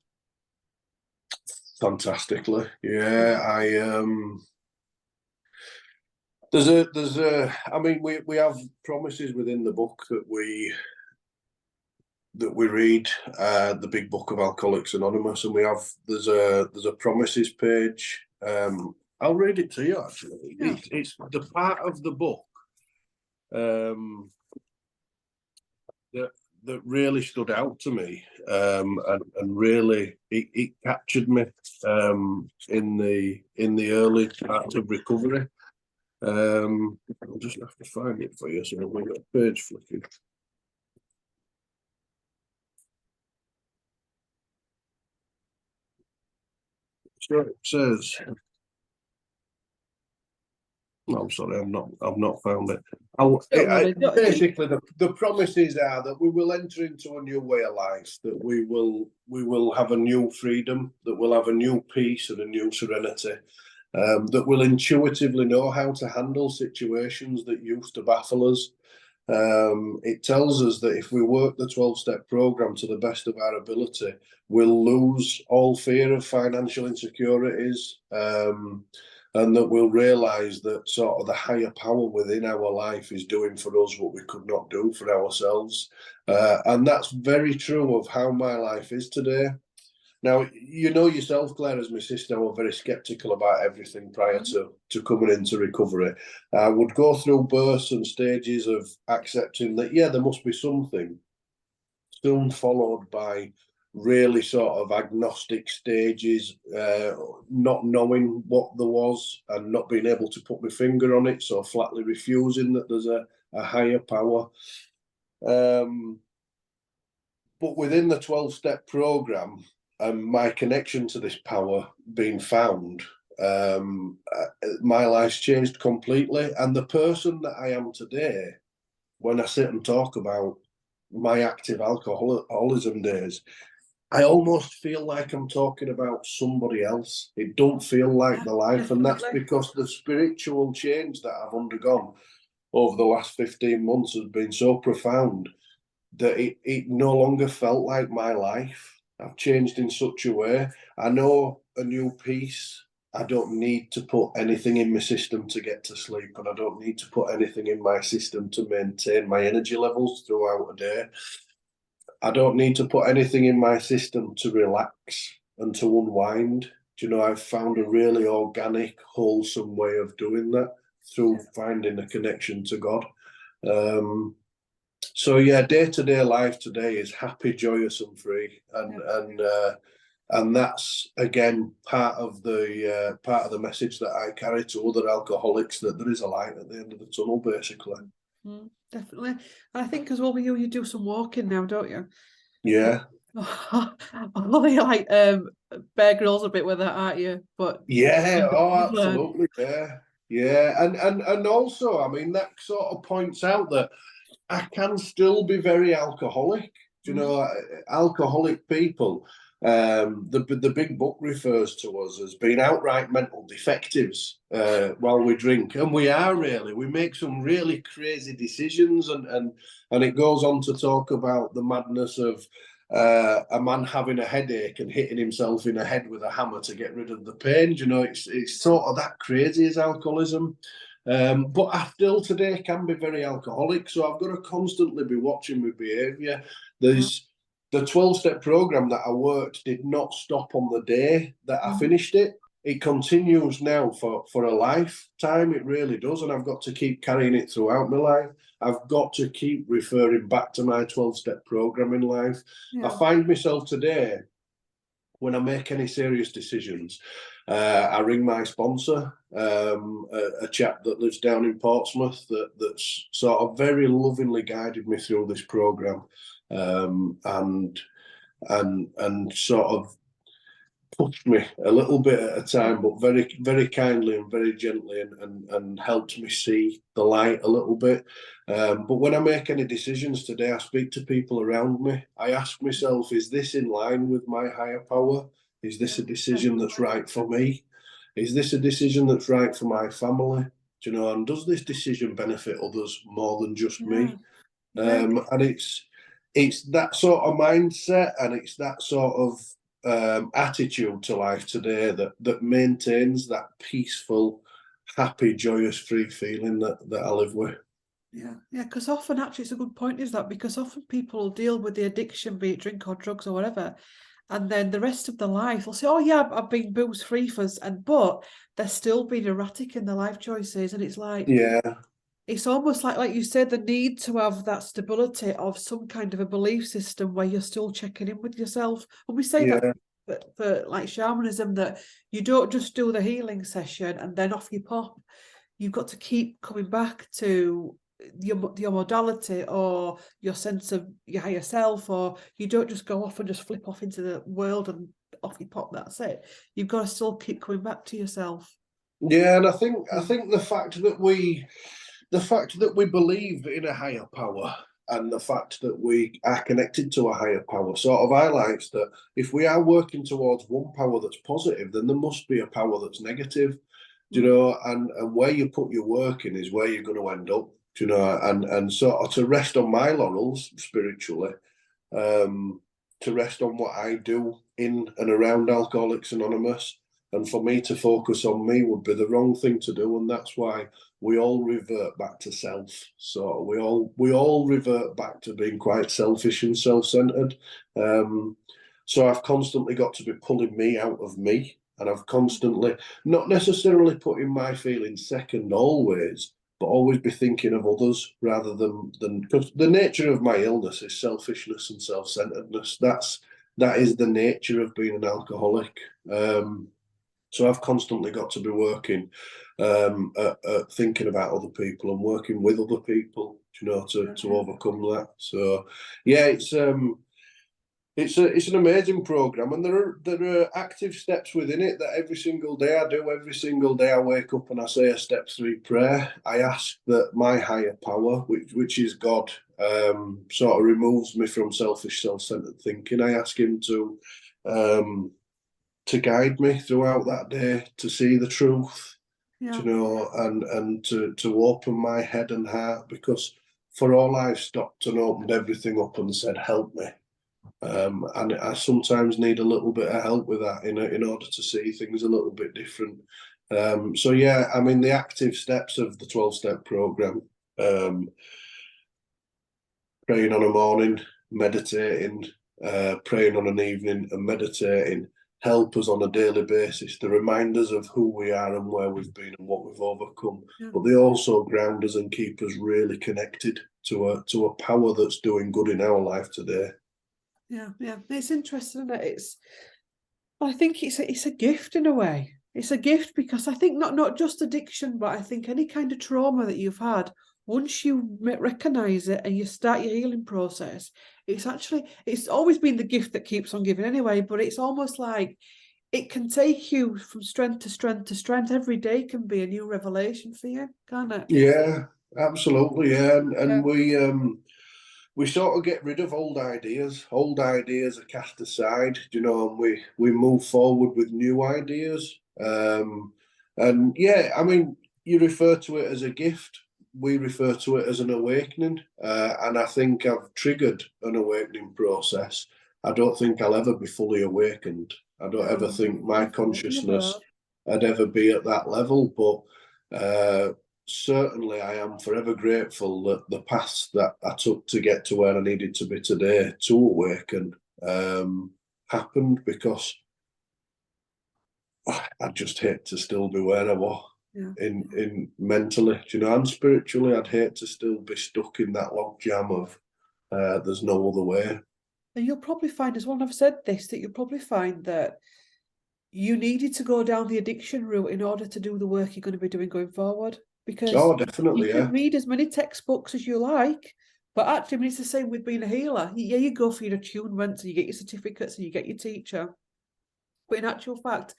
Fantastically, yeah. There's a I mean we have promises within the book that we read, the big book of Alcoholics Anonymous, and there's a promises page. I'll read it to you actually. Yeah. It's the part of the book that really stood out to me, and really it captured me in the early part of recovery. I'll just have to find it for you. So we've got a page flicking. So it says, no, I'm sorry, I've not found it. Basically, the promises are that we will enter into a new way of life, that we will have a new freedom, that we'll have a new peace and a new serenity, that we'll intuitively know how to handle situations that used to baffle us. It tells us that if we work the 12-step program to the best of our ability, we'll lose all fear of financial insecurities, and that we'll realise that sort of the higher power within our life is doing for us what we could not do for ourselves. And that's very true of how my life is today. Now, you know yourself, Claire, as my sister, I was very sceptical about everything prior to coming into recovery. I would go through bursts and stages of accepting that, yeah, there must be something, soon followed by really sort of agnostic stages, not knowing what there was and not being able to put my finger on it, so flatly refusing that there's a higher power. But within the 12-step program, and my connection to this power being found, my life's changed completely. And the person that I am today, when I sit and talk about my active alcoholism days, I almost feel like I'm talking about somebody else. It don't feel like the life. And that's because the spiritual change that I've undergone over the last 15 months has been so profound that it no longer felt like my life. I've changed in such a way. I know a new peace I don't need to put anything in my system to get to sleep, and I don't need to put anything in my system to maintain my energy levels throughout a day. I don't need to put anything in my system to relax and to unwind. Do you know, I've found a really organic, wholesome way of doing that through finding a connection to God. So yeah, day-to-day life today is happy, joyous, and free, and that's again part of the message that I carry to other alcoholics, that there is a light at the end of the tunnel, basically. Definitely. And I think as well with you do some walking now, don't you? Yeah. Although you like Bear Grylls a bit with that, aren't you? But Yeah, oh, absolutely, yeah, and also, I mean, that sort of points out that I can still be very alcoholic. You know, alcoholic people. The big book refers to us as being outright mental defectives while we drink, and we are really. We make some really crazy decisions, and it goes on to talk about the madness of a man having a headache and hitting himself in the head with a hammer to get rid of the pain. You know, it's sort of that crazy as alcoholism. But I still today can be very alcoholic, so I've got to constantly be watching my behaviour. There's the 12-step program that I worked did not stop on the day that I finished it. It continues now for a lifetime. It really does, and I've got to keep carrying it throughout my life. I've got to keep referring back to my 12-step program in life. I find myself today, when I make any serious decisions, I ring my sponsor, a chap that lives down in Portsmouth, that's sort of very lovingly guided me through this program, and sort of pushed me a little bit at a time, but very, very kindly and very gently, and helped me see the light a little bit. But when I make any decisions today, I speak to people around me. I ask myself, is this in line with my higher power? Is this a decision that's right for me? Is this a decision that's right for my family? Do you know, and does this decision benefit others more than just me? And it's that sort of mindset, and it's that sort of attitude to life today that maintains that peaceful, happy, joyous, free feeling that I live with. Yeah, because often actually it's a good point, is that because often people deal with the addiction, be it drink or drugs or whatever, and then the rest of their life they'll say, "Oh yeah, I've been booze free but they're still being erratic in their life choices," and it's like, it's almost like you said, the need to have that stability of some kind of a belief system where you're still checking in with yourself. And we say that for like shamanism, that you don't just do the healing session and then off you pop. You've got to keep coming back to your modality or your sense of your higher self, or you don't just go off and just flip off into the world and off you pop, that's it. You've got to still keep coming back to yourself. Yeah, and I think the fact that we believe in a higher power, and the fact that we are connected to a higher power sort of highlights that if we are working towards one power that's positive, then there must be a power that's negative. Do you know, and where you put your work in is where you're going to end up. Do you know, and sort of to rest on my laurels spiritually, to rest on what I do in and around Alcoholics Anonymous, and for me to focus on me would be the wrong thing to do, and that's why we all revert back to self. So we all revert back to being quite selfish and self-centered. So I've constantly got to be pulling me out of me, and I've constantly not necessarily putting my feelings second always, but always be thinking of others rather than because the nature of my illness is selfishness and self-centeredness. That is the nature of being an alcoholic. So I've constantly got to be working, at thinking about other people and working with other people, you know, to overcome that. So yeah, it's an amazing program, and there are active steps within it that every single day I do. Every single day I wake up and I say a step 3 prayer. I ask that my higher power, which is God, sort of removes me from selfish, self-centered thinking. I ask him to guide me throughout that day, to see the truth, you know, and to open my head and heart, because for all I've stopped and opened everything up and said, help me, And I sometimes need a little bit of help with that in order to see things a little bit different. So yeah, I mean the active steps of the 12-step program, praying on a morning, meditating, praying on an evening, and meditating help us on a daily basis. They remind us of who we are and where we've been and what we've overcome. Yeah. But they also ground us and keep us really connected to a power that's doing good in our life today. Yeah, it's interesting, isn't it? I think it's a gift in a way. It's a gift because I think not just addiction, but I think any kind of trauma that you've had, once you recognize it and you start your healing process, it's always been the gift that keeps on giving anyway, but it's almost like it can take you from strength to strength to strength. Every day can be a new revelation for you, can't it? Yeah, absolutely. Yeah, and Yeah. we sort of get rid of old ideas. Old ideas are cast aside, you know, and we move forward with new ideas. And yeah, I mean, you refer to it as a gift. We refer to it as an awakening. And I think I've triggered an awakening process. I don't think I'll ever be fully awakened. I don't ever think my consciousness would ever be at that level. But certainly I am forever grateful that the path that I took to get to where I needed to be today to awaken happened, because I just hate to still be where I was in mentally, you know, and spiritually. I'd hate to still be stuck in that log jam of there's no other way. And you'll probably find as well, and I've said this, that you'll probably find that you needed to go down the addiction route in order to do the work you're going to be doing going forward. Because Oh, definitely, you yeah. can read as many textbooks as you like, but actually, I mean, it's the same with being a healer. Yeah, you go for your attunements and you get your certificates and you get your teacher. But in actual fact,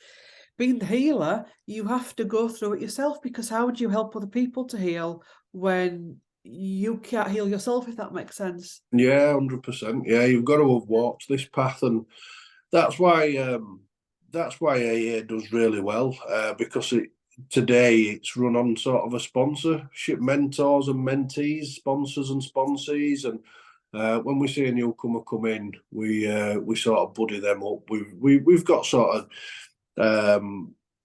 being the healer, you have to go through it yourself, because how would you help other people to heal when you can't heal yourself, if that makes sense? Yeah, 100%. Yeah, you've got to have walked this path, and that's why AA does really well, because today it's run on sort of a sponsorship, mentors and mentees, sponsors and sponsees, and when we see a newcomer come in, we sort of buddy them up. We've got sort of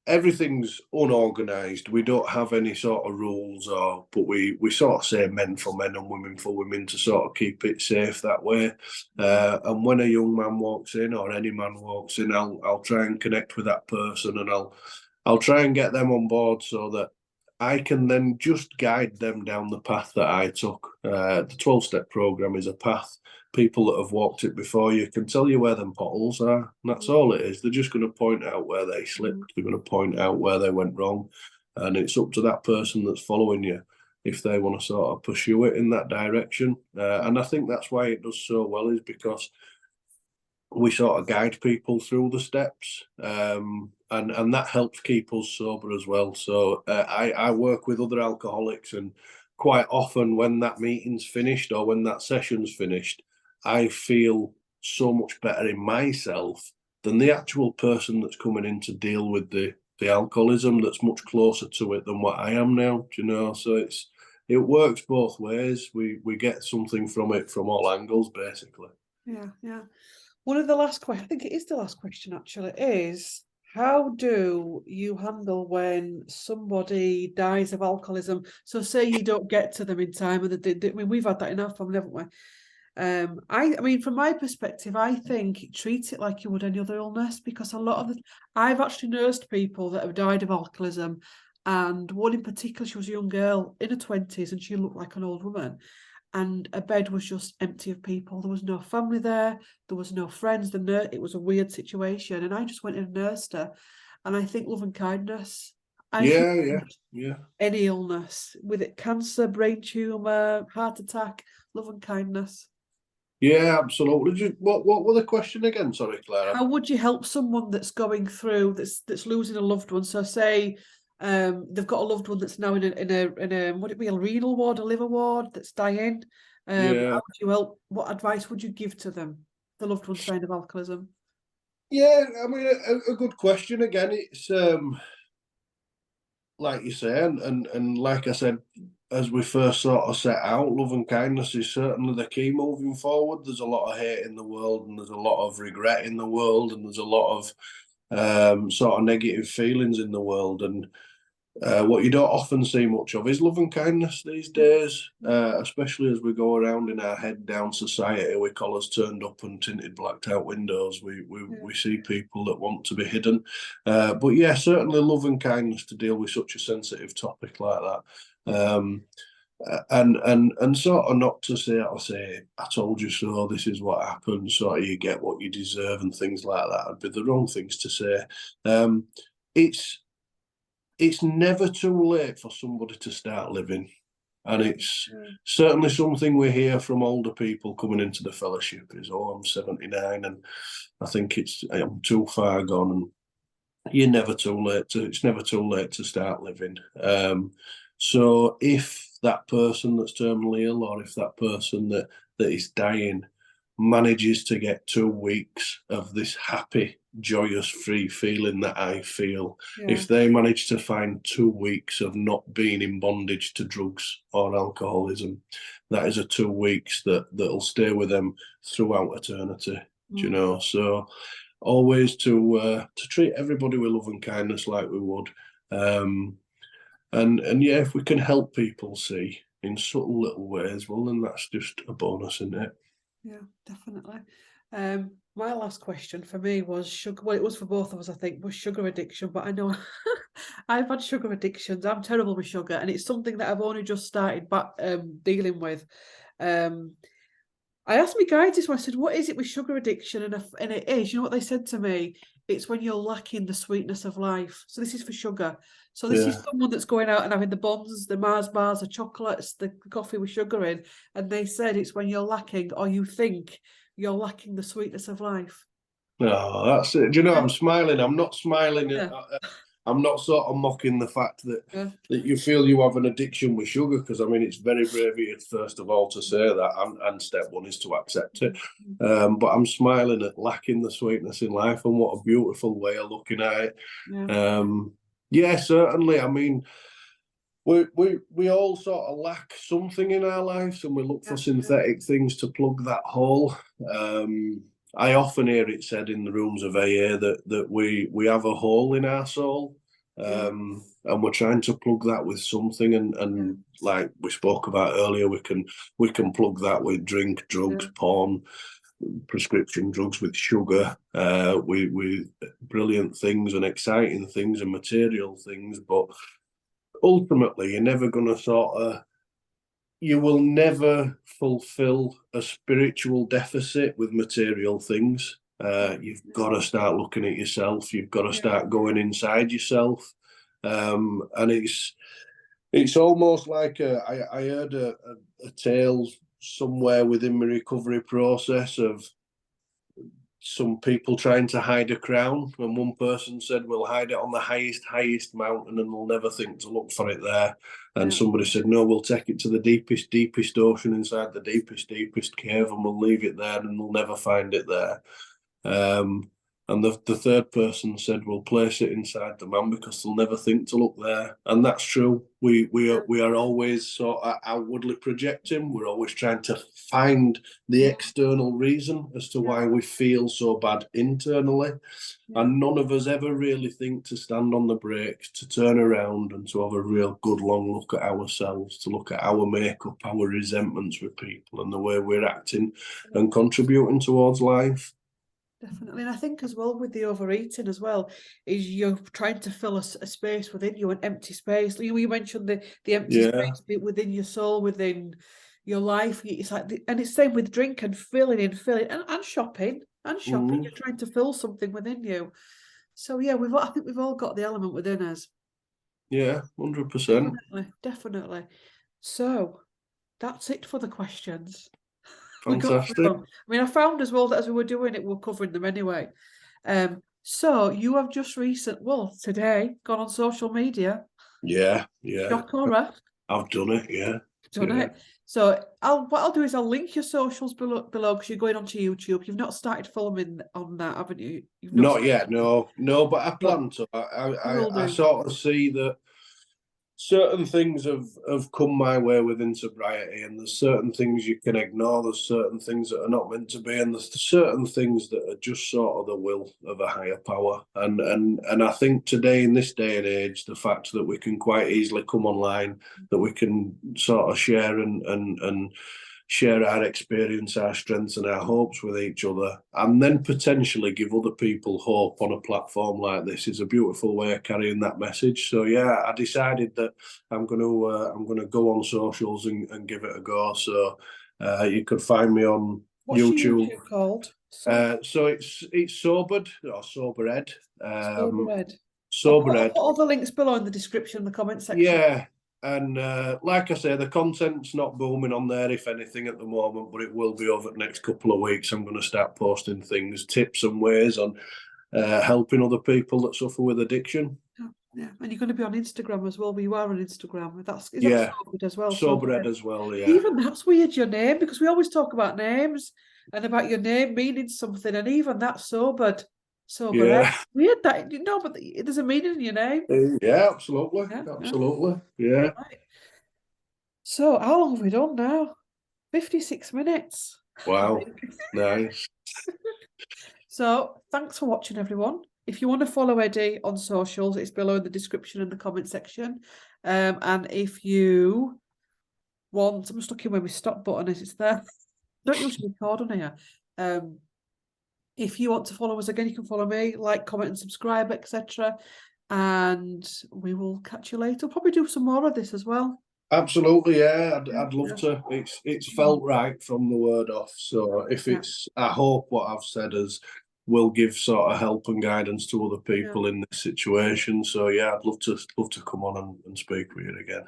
everything's unorganized. We don't have any sort of rules, but we sort of say men for men and women for women to sort of keep it safe that way. And when a young man walks in, or any man walks in, I'll try and connect with that person, and I'll try and get them on board so that I can then just guide them down the path that I took. The 12-step program is a path. People that have walked it before you can tell you where them potholes are. And that's all it is. They're just going to point out where they slipped. They're going to point out where they went wrong. And it's up to that person that's following you if they want to sort of pursue it in that direction. And I think that's why it does so well, is because we sort of guide people through the steps, and that helps keep us sober as well. So I work with other alcoholics, and quite often when that meeting's finished or when that session's finished, I feel so much better in myself than the actual person that's coming in to deal with the alcoholism, that's much closer to it than what I am now, you know. So it works both ways. We get something from it from all angles, basically. Yeah. One of the last questions, I think it is the last question actually, is how do you handle when somebody dies of alcoholism? So say you don't get to them in time, and I mean, we've had that in our family, haven't we? I mean, from my perspective, I think treat it like you would any other illness, because I've actually nursed people that have died of alcoholism, and one in particular, she was a young girl in her 20s, and she looked like an old woman. And a bed was just empty of people. There was no family there. There was no friends. It was a weird situation. And I just went in and nursed her. And I think love and kindness. Yeah. Any illness, with it, cancer, brain tumor, heart attack, love and kindness. Yeah, absolutely. What were the question again? Sorry, Clara. How would you help someone that's going through that's losing a loved one? So say they've got a loved one that's now in a would it be a renal ward, a liver ward, that's dying. How would you help? What advice would you give to them? The loved one's dying of alcoholism. Yeah, I mean, a good question. Again, it's like you say, and like I said, as we first sort of set out, love and kindness is certainly the key moving forward. There's a lot of hate in the world, and there's a lot of regret in the world, and there's a lot of sort of negative feelings in the world. And what you don't often see much of is love and kindness these days, especially as we go around in our head down society with collars turned up and tinted blacked out windows. We see people that want to be hidden. But yeah, certainly love and kindness to deal with such a sensitive topic like that. And sort of not to say, I told you so, this is what happens, sort of you get what you deserve and things like that would be the wrong things to say. It's never too late for somebody to start living. And it's certainly something we hear from older people coming into the fellowship is, oh, I'm 79 and I think I'm too far gone. And it's never too late to start living. So if that person that's terminally ill, or if that person that is dying manages to get 2 weeks of this happy, joyous, free feeling that I feel, if they manage to find 2 weeks of not being in bondage to drugs or alcoholism, that is a 2 weeks that'll stay with them throughout eternity. Do you know? So always to treat everybody with love and kindness like we would. And yeah, if we can help people see in subtle little ways, well, then that's just a bonus, isn't it? Yeah, definitely. My last question for me was sugar. Well, it was for both of us, I think, was sugar addiction. But I know I've had sugar addictions. I'm terrible with sugar, and it's something that I've only just started dealing with. I asked my guides this one. I said, "What is it with sugar addiction?" And it is. You know what they said to me? It's when you're lacking the sweetness of life. So this is for sugar. So this is someone that's going out and having the Bonds, the Mars bars, the chocolates, the coffee with sugar in. And they said it's when you're lacking, or you think you're lacking the sweetness of life. No, that's it. Do you know, I'm smiling. I'm not smiling. Yeah. I'm not sort of mocking the fact that you feel you have an addiction with sugar, because I mean, it's very brave of you, first of all, to say that, and step one is to accept it. But I'm smiling at lacking the sweetness in life, and what a beautiful way of looking at it. Yeah, certainly. I mean, we all sort of lack something in our lives, and we look for synthetic things to plug that hole. I often hear it said in the rooms of AA that we have a hole in our soul, and we're trying to plug that with something. And like we spoke about earlier, we can plug that with drink, drugs, porn, prescription drugs, with sugar, with brilliant things and exciting things and material things. But ultimately, you're never going to you will never fulfill a spiritual deficit with material things. You've got to start looking at yourself. You've got to start going inside yourself. And it's almost like I heard a tale somewhere within my recovery process of some people trying to hide a crown, and one person said, we'll hide it on the highest mountain and we'll never think to look for it there. And somebody said, no, we'll take it to the deepest ocean, inside the deepest cave, and we'll leave it there and we'll never find it there. And the third person said, we'll place it inside the man because they'll never think to look there. And that's true. We are always sort of outwardly projecting. We're always trying to find the external reason as to why we feel so bad internally. And none of us ever really think to stand on the brakes, to turn around and to have a real good long look at ourselves, to look at our makeup, our resentments with people and the way we're acting and contributing towards life. Definitely. And I think as well with the overeating as well, is you're trying to fill a space within you, an empty space. You mentioned the empty space within your soul, within your life. It's like, and it's same with drink and filling and shopping. You're trying to fill something within you. So yeah, I think we've all got the element within us. Yeah, 100%. Definitely. So that's it for the questions. Fantastic. I mean, I found as well that as we were doing it, we were covering them anyway. So you have just today gone on social media. Yeah. Shock horror. I've done it, Done it. So what I'll do is I'll link your socials below because you're going onto YouTube. You've not started filming on that, haven't you? Not yet, no, but I plan to. I sort of see that certain things have come my way within sobriety, and there's certain things you can ignore, there's certain things that are not meant to be, and there's certain things that are just sort of the will of a higher power. And I think today, in this day and age, the fact that we can quite easily come online, that we can sort of share and share our experience, our strengths and our hopes with each other, and then potentially give other people hope on a platform like this is a beautiful way of carrying that message. So yeah, I decided that I'm going to go on socials and give it a go. So you could find me on What's YouTube. your YouTube called? So it's Sobered or Sobered. Sobered. Sobered. I'll put all the links below in the description, the comment section. Yeah. And like I say, the content's not booming on there, if anything, at the moment, but it will be over the next couple of weeks. I'm going to start posting things, tips and ways on helping other people that suffer with addiction. Yeah, and you're going to be on Instagram as well. You are on Instagram. Is Yeah. that Sobered as well? Sobered as well, yeah. Even that's weird, your name, because we always talk about names and about your name meaning something, and even that's Sobered. Yeah. Weird that, but there's a meaning in your name. Yeah, absolutely. Absolutely. Yeah. Right. So how long have we done now? 56 minutes. Wow. Nice. So thanks for watching, everyone. If you want to follow Eddie on socials, it's below in the description and the comment section. And if you want, I'm just looking where my stop button is, it's there. Don't usually record on here. If you want to follow us again, you can follow me, like, comment, and subscribe, etc. And we will catch you later. We'll probably do some more of this as well. Absolutely, yeah. I'd love to. It's felt right from the word off. So if I hope what I've said will give sort of help and guidance to other people in this situation. So yeah, I'd love to come on and speak with you again.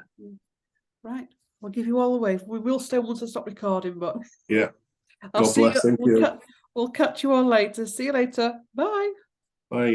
Right. We'll give you all away. We will stay once I stop recording, but yeah. God bless. Thank you. We'll catch you all later. See you later. Bye. Bye.